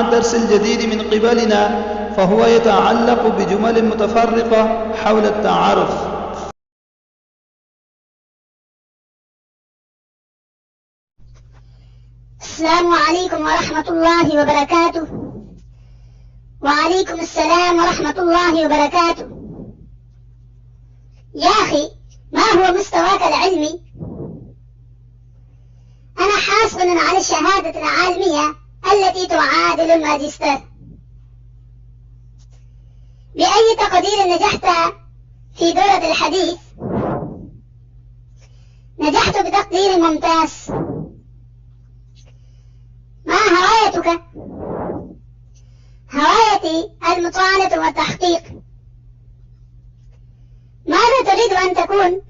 الدرس الجديد من قبلنا، فهو يتعلق بجمل متفرقة حول التعارف. السلام عليكم ورحمة الله وبركاته. وعليكم السلام ورحمة الله وبركاته. يا أخي، ما هو مستواك العلمي؟ أنا حاصل على الشهادة العالمية التي تعادل الماجستير. بأي تقدير نجحت في دورة الحديث؟ نجحت بتقدير ممتاز. ما هوايتك؟ هوايتي المطالعة والتحقيق. ماذا تريد أن تكون؟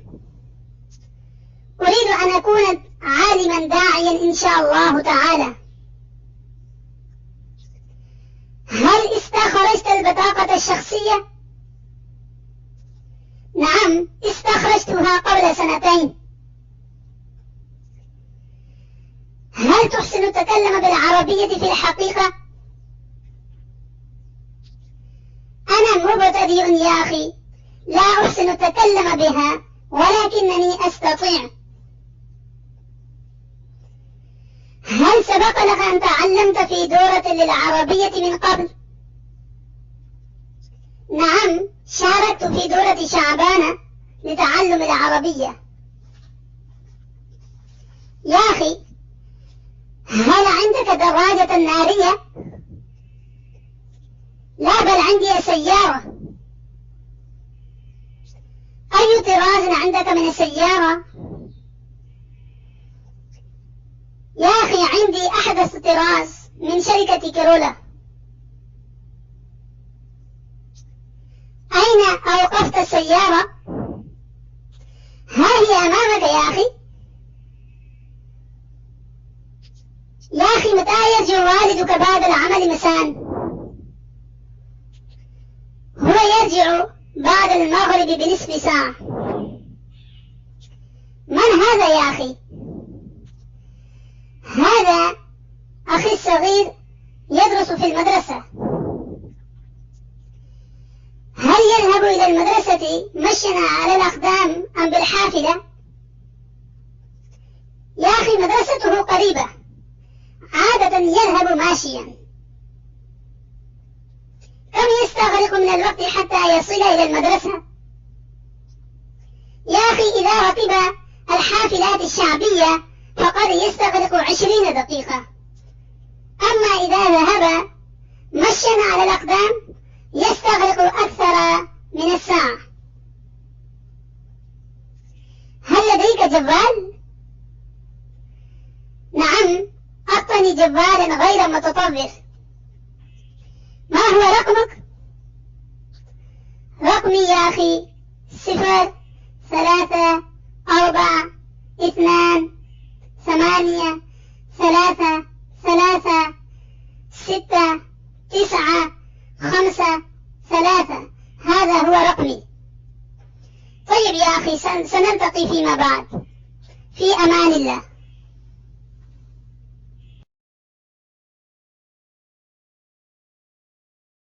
أريد أن أكون عالما داعيا إن شاء الله تعالى. هل استخرجت البطاقة الشخصية؟ نعم، استخرجتها قبل 2 سنين. هل تحسن التكلم بالعربية في الحقيقة؟ أنا مبتدئ يا أخي، لا أحسن التكلم بها، ولكنني أستطيع. هل سبق لك أن تعلمت في دورة للعربية من قبل؟ نعم، شاركت في دورة شعبان لتعلم العربية. يا أخي، هل عندك دراجة نارية؟ لا، بل عندي سيارة. أي طراز عندك من السيارة؟ يا أخي، عندي أحدث طراز من شركة كورولا. أين أوقفت السيارة؟ ها هي أمامك يا أخي. يا أخي، متى يرجع والدك بعد العمل مساء؟ هو يرجع بعد المغرب بنصف ساعة. من هذا يا أخي؟ هذا أخي الصغير يدرس في المدرسة. هل يذهب إلى المدرسة مشيا على الأقدام أم بالحافلة؟ يا أخي، مدرسته قريبة، عادة يذهب ماشيا. كم يستغرق من الوقت حتى يصل إلى المدرسة؟ يا أخي، إذا ركب الحافلات الشعبية فقد يستغرق 20 دقيقة، أما إذا ذهب مشيا على الأقدام يستغرق أكثر من الساعة. هل لديك جوال؟ نعم، أعطني جوالا غير متطور. ما هو رقمك؟ رقمي يا أخي 034283695. هذا هو رقمي. طيب يا أخي، سنلتقي فيما بعد. في أمان الله.